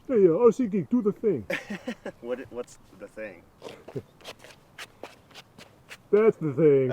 Hey, RC Geek, do the thing. What's the thing? That's the thing.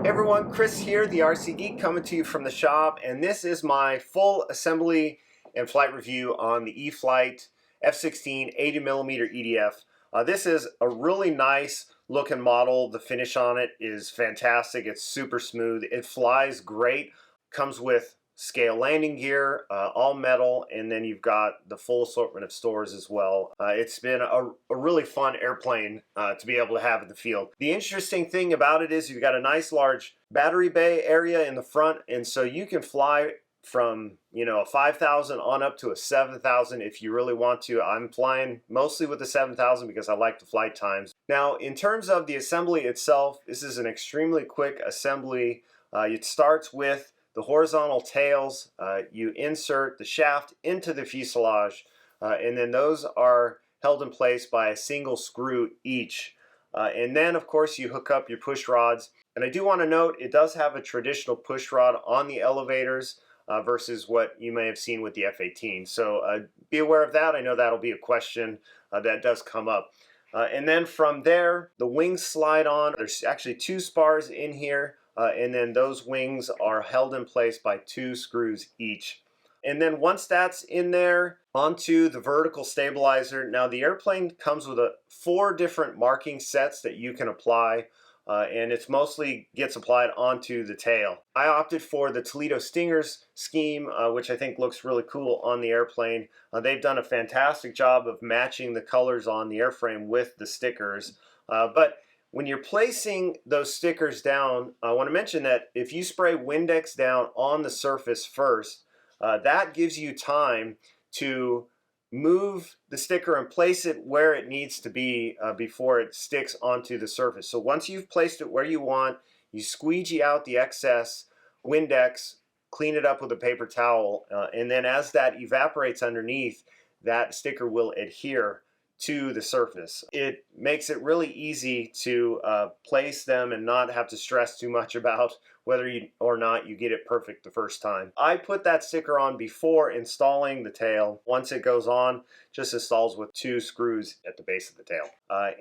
Hey everyone, Chris here, the RC Geek, coming to you from the shop, and this is my full assembly and flight review on the E-flite F-16 80mm EDF. This is a really nice looking model. The finish on it is fantastic. It's super smooth. It flies great. Comes with scale landing gear, all metal, and then you've got the full assortment of stores as well. It's been a really fun airplane to be able to have in the field. The interesting thing about it is you've got a nice large battery bay area in the front, and so you can fly from, you know, a 5,000 on up to a 7,000 if you really want to. I'm flying mostly with the 7,000 because I like the flight times. Now, in terms of the assembly itself, this is an extremely quick assembly. It starts with the horizontal tails. You insert the shaft into the fuselage, and then those are held in place by a single screw each. And then, of course, you hook up your push rods. And I do want to note, it does have a traditional push rod on the elevators versus what you may have seen with the F-18. So be aware of that. I know that'll be a question that does come up. And then from there, the wings slide on. There's actually two spars in here. And then those wings are held in place by two screws each. And then once that's in there, onto the vertical stabilizer. Now the airplane comes with 4 different marking sets that you can apply, and it's mostly gets applied onto the tail. I opted for the Toledo Stingers scheme, which I think looks really cool on the airplane. They've done a fantastic job of matching the colors on the airframe with the stickers. But when you're placing those stickers down, I want to mention that if you spray Windex down on the surface first, that gives you time to move the sticker and place it where it needs to be before it sticks onto the surface. So once you've placed it where you want, you squeegee out the excess Windex, clean it up with a paper towel, and then as that evaporates underneath, that sticker will adhere to the surface. It makes it really easy to place them and not have to stress too much about whether or not you get it perfect the first time. I put that sticker on before installing the tail. Once it goes on, just installs with 2 screws at the base of the tail.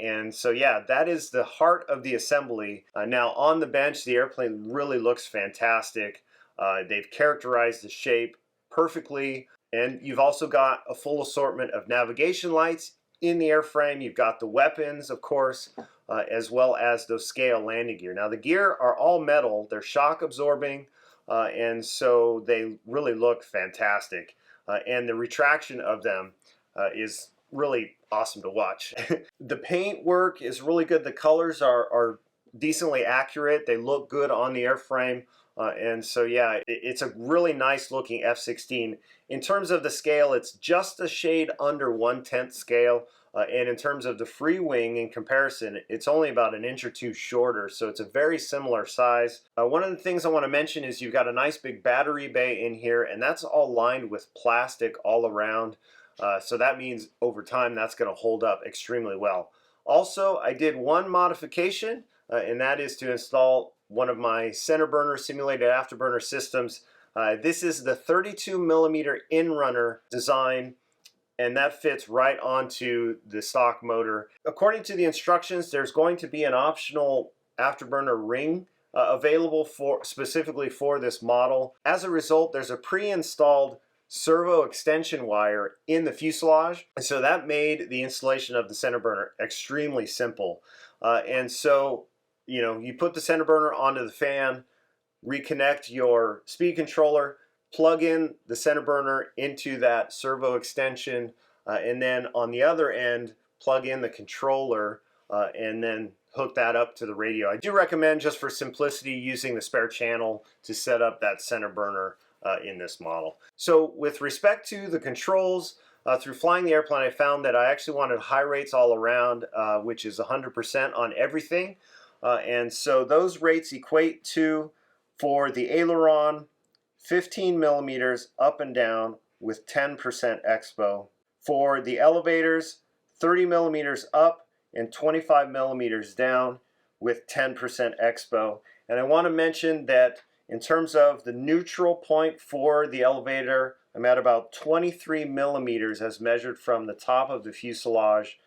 And so yeah, that is the heart of the assembly. Now on the bench, the airplane really looks fantastic. They've characterized the shape perfectly, and you've also got a full assortment of navigation lights in the airframe. You've got the weapons, of course, as well as those scale landing gear. Now the gear are all metal, they're shock absorbing, and so they really look fantastic. And the retraction of them is really awesome to watch. The paint work is really good. The colors are decently accurate. They look good on the airframe. And so yeah, it's a really nice looking F-16. In terms of the scale, it's just a shade under 1/10 scale. And in terms of the free wing, in comparison, it's only about an inch or 2 shorter, so it's a very similar size. One of the things I want to mention is you've got a nice big battery bay in here, and that's all lined with plastic all around. So that means over time that's going to hold up extremely well. Also, I did one modification, and that is to install one of my CenterBurner simulated afterburner systems. This is the 32mm in-runner design, and that fits right onto the stock motor. According to the instructions, there's going to be an optional afterburner ring available specifically for this model. As a result, there's a pre-installed servo extension wire in the fuselage, and so that made the installation of the CenterBurner extremely simple. And so, you know, you put the CenterBurner onto the fan, reconnect your speed controller, plug in the CenterBurner into that servo extension, and then on the other end, plug in the controller, and then hook that up to the radio. I do recommend, just for simplicity, using the spare channel to set up that CenterBurner in this model. So with respect to the controls, through flying the airplane, I found that I actually wanted high rates all around, which is 100% on everything. And so those rates equate to, for the aileron, 15 millimeters up and down with 10% expo. For the elevators, 30 millimeters up and 25 millimeters down with 10% expo. And I want to mention that in terms of the neutral point for the elevator, I'm at about 23 millimeters as measured from the top of the fuselage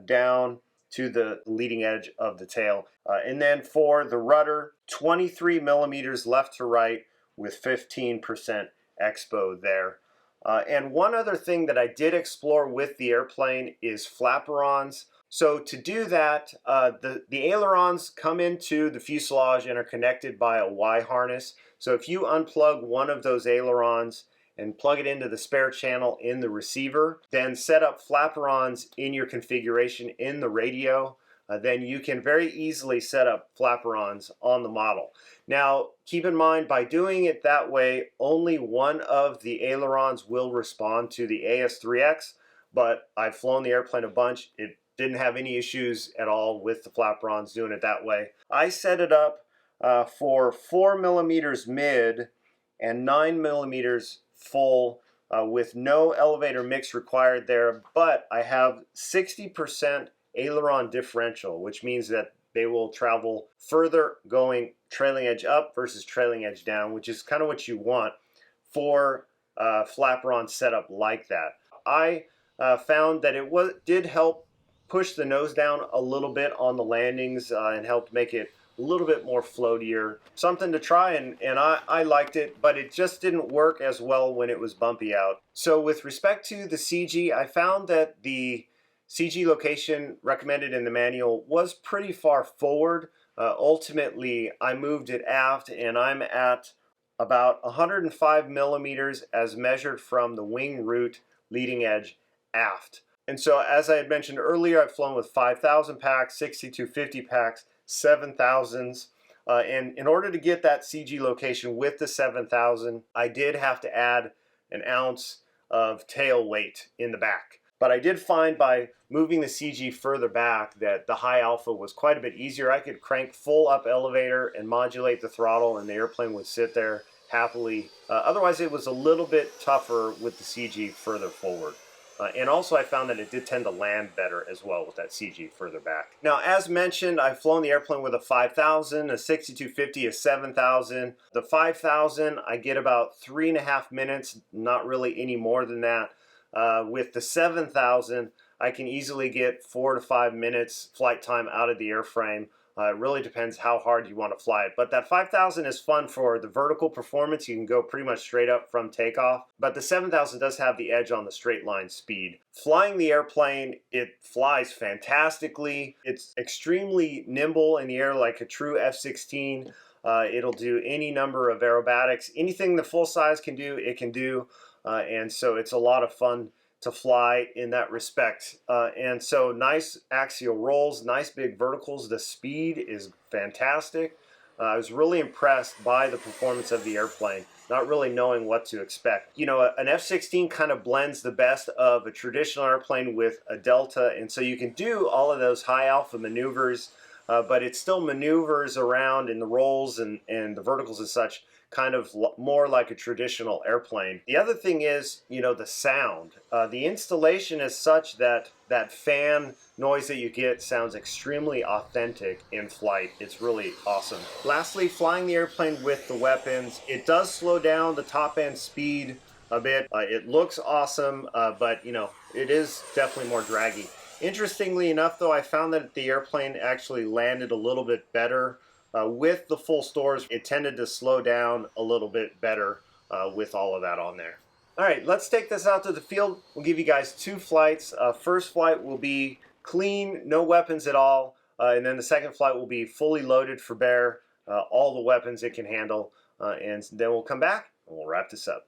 down to the leading edge of the tail. And then for the rudder, 23 millimeters left to right with 15% expo there. And one other thing that I did explore with the airplane is flaperons. So to do that, the ailerons come into the fuselage and are connected by a Y harness. So if you unplug one of those ailerons and plug it into the spare channel in the receiver, then set up flaperons in your configuration in the radio, then you can very easily set up flaperons on the model. Now, keep in mind, by doing it that way, only one of the ailerons will respond to the AS3X, but I've flown the airplane a bunch. It didn't have any issues at all with the flaperons doing it that way. I set it up for 4 millimeters mid and 9 millimeters full with no elevator mix required there, but I have 60% aileron differential, which means that they will travel further going trailing edge up versus trailing edge down, which is kind of what you want for flaperon setup like that. I found that it did help push the nose down a little bit on the landings and helped make it a little bit more floatier. Something to try, and I liked it, but it just didn't work as well when it was bumpy out. So with respect to the CG, I found that the CG location recommended in the manual was pretty far forward. Ultimately, I moved it aft, and I'm at about 105 millimeters as measured from the wing root leading edge aft. And so, as I had mentioned earlier, I've flown with 5,000 packs, 6,250 packs, 7,000s. And in order to get that CG location with the 7,000, I did have to add an ounce of tail weight in the back. But I did find by moving the CG further back that the high alpha was quite a bit easier. I could crank full up elevator and modulate the throttle, and the airplane would sit there happily. Otherwise, it was a little bit tougher with the CG further forward. And also I found that it did tend to land better as well with that CG further back. Now, as mentioned, I've flown the airplane with a 5,000, a 6,250, a 7,000. The 5,000, I get about 3.5 minutes, not really any more than that. With the 7,000, I can easily get 4 to 5 minutes flight time out of the airframe. It really depends how hard you want to fly it. But that 5,000 is fun for the vertical performance. You can go pretty much straight up from takeoff. But the 7,000 does have the edge on the straight line speed. Flying the airplane, it flies fantastically. It's extremely nimble in the air like a true F-16. It'll do any number of aerobatics. Anything the full size can do, it can do. And so it's a lot of fun to fly in that respect. And so nice axial rolls, nice big verticals. The speed is fantastic. I was really impressed by the performance of the airplane, not really knowing what to expect. You know, an F-16 kind of blends the best of a traditional airplane with a Delta, and so you can do all of those high alpha maneuvers, but it still maneuvers around in the rolls and the verticals and such, kind of more like a traditional airplane. The other thing is, you know, the sound. The installation is such that that fan noise that you get sounds extremely authentic in flight. It's really awesome. Lastly, flying the airplane with the weapons, it does slow down the top end speed a bit. It looks awesome, but you know, it is definitely more draggy. Interestingly enough, though, I found that the airplane actually landed a little bit better. With the full stores, it tended to slow down a little bit better with all of that on there. All right, let's take this out to the field. We'll give you guys 2 flights. First flight will be clean, no weapons at all. And then the second flight will be fully loaded for bear, all the weapons it can handle. And then we'll come back and we'll wrap this up.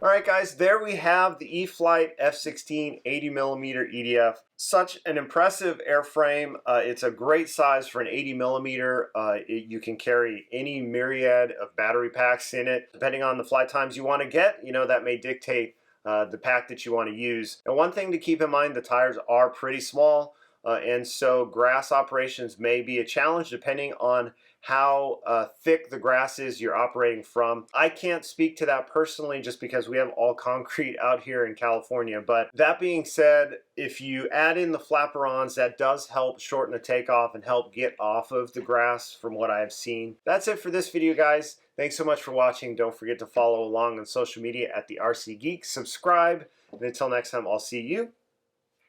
All right, guys, there we have the E-flite F-16 80mm EDF. Such an impressive airframe. It's a great size for an 80mm. You can carry any myriad of battery packs in it. Depending on the flight times you want to get, that may dictate the pack that you want to use. And one thing to keep in mind, the tires are pretty small, and so grass operations may be a challenge depending on how thick the grass is you're operating from. I can't speak to that personally just because we have all concrete out here in California. But that being said, if you add in the flaperons, that does help shorten the takeoff and help get off of the grass from what I have seen. That's it for this video, guys. Thanks so much for watching. Don't forget to follow along on social media at the RC Geek. Subscribe. And until next time, I'll see you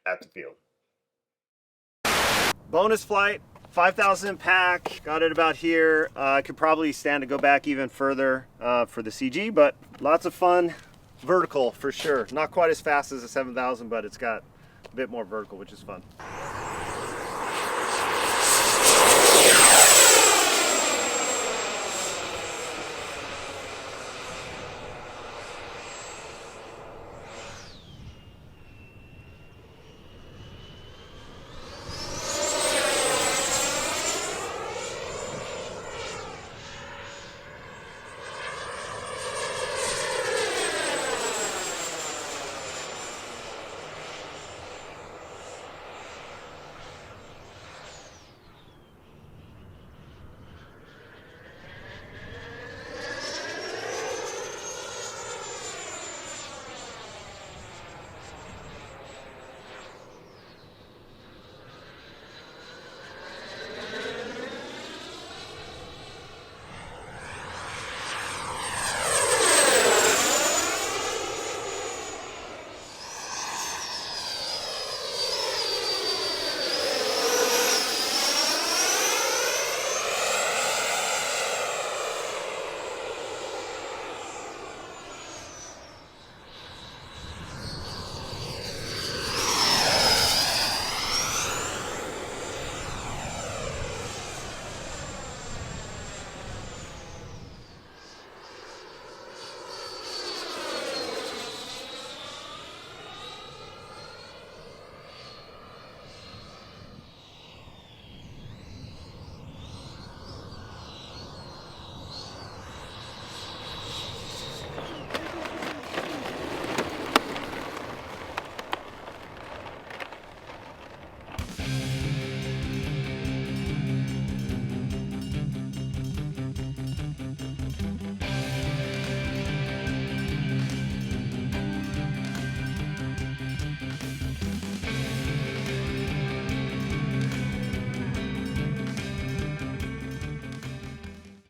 at the field. Bonus flight. 5,000 pack, got it about here. I could probably stand to go back even further for the CG, but lots of fun. Vertical for sure. Not quite as fast as the 7,000, but it's got a bit more vertical, which is fun.